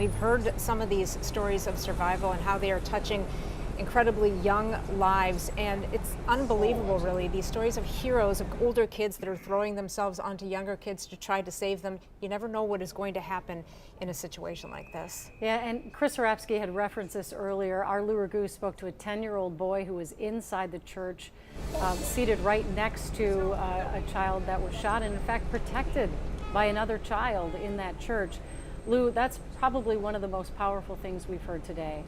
We've heard some of these stories of survival and how they are touching incredibly young lives, and it's unbelievable, really. These stories of heroes, of older kids that are throwing themselves onto younger kids to try to save them. You never know what is going to happen in a situation like this. Yeah, and Chris Arapsky had referenced this earlier. Our Lou Ragoo spoke to a 10-year-old boy who was inside the church, seated right next to a child that was shot, and in fact protected by another child in that church. Lou, that's probably one of the most powerful things we've heard today.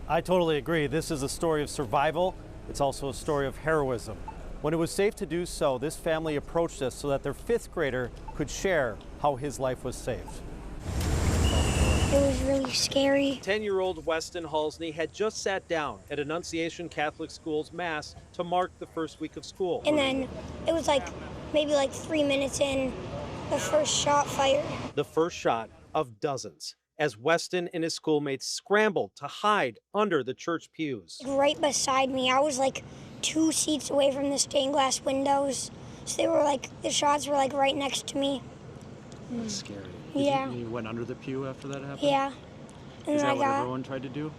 I totally agree. This is a story of survival. It's also a story of heroism. When it was safe to do so, this family approached us so that their fifth grader could share how his life was saved. It was really scary. 10-year-old Weston Halsney had just sat down at Annunciation Catholic School's Mass to mark the first week of school. And then it was maybe 3 minutes in, the first shot fired. The first shot of dozens, as Weston and his schoolmates scrambled to hide under the church pews. Right beside me, I was 2 seats away from the stained glass windows. So they were the shots were right next to me. That's scary. Yeah. You went under the pew after that happened? Yeah. And Is then that what everyone tried to do?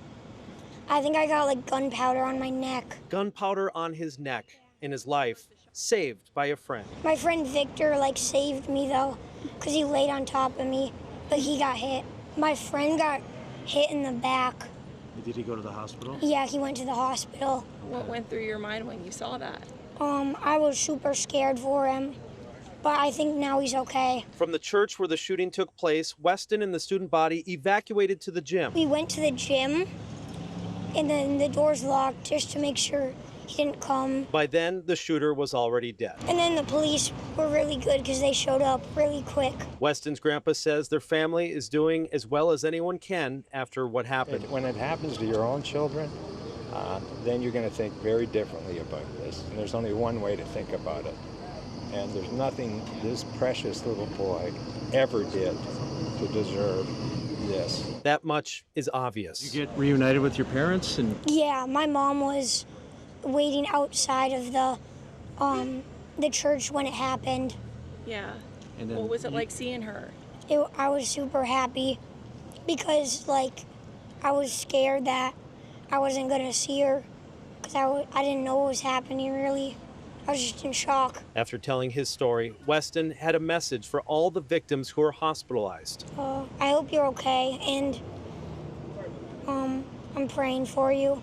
I think I got gunpowder on my neck. Gunpowder on his neck, and his life saved by a friend. My friend Victor saved me though, because he laid on top of me, but he got hit. My friend got hit in the back. Did he go to the hospital? Yeah, he went to the hospital. What went through your mind when you saw that? I was super scared for him, but I think now he's okay. From the church where the shooting took place, Weston and the student body evacuated to the gym. We went to the gym, and then the doors locked just to make sure he didn't come. By then, the shooter was already dead. And then the police were really good because they showed up really quick. Weston's grandpa says their family is doing as well as anyone can after what happened. When it happens to your own children, then you're going to think very differently about this. And there's only one way to think about it. And there's nothing this precious little boy ever did to deserve this. That much is obvious. You get reunited with your parents? And Yeah, my mom was waiting outside of the church when it happened. Yeah. And then What was it like seeing her? I was super happy because I was scared that I wasn't gonna see her because I didn't know what was happening really. I was just in shock. After telling his story, Weston had a message for all the victims who are hospitalized. I hope you're okay, and I'm praying for you.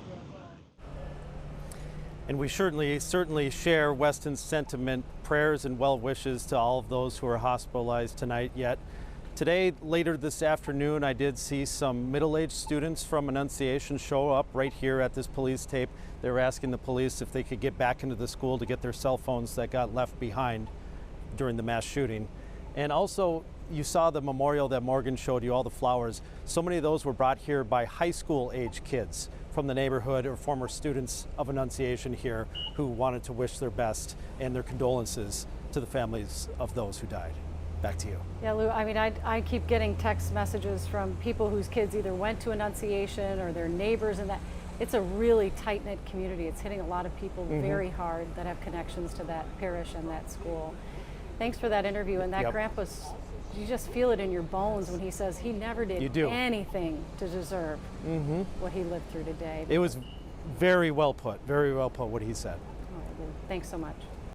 And we certainly share Weston's sentiment, prayers and well wishes to all of those who are hospitalized tonight. Yet today, later this afternoon, I did see some middle-aged students from Annunciation show up right here at this police tape. They were asking the police if they could get back into the school to get their cell phones that got left behind during the mass shooting. And also, you saw the memorial that Morgan showed you, all the flowers. So many of those were brought here by high school age kids from the neighborhood or former students of Annunciation here who wanted to wish their best and their condolences to the families of those who died. Back to you. Yeah, Lou, I keep getting text messages from people whose kids either went to Annunciation or their neighbors, and that it's a really tight-knit community. It's hitting a lot of people very hard that have connections to that parish and that school. Thanks for that interview. And that Yep. grandpa's, you just feel it in your bones when he says he never did anything to deserve what he lived through today. It was very well put what he said. All right, Lou, thanks so much.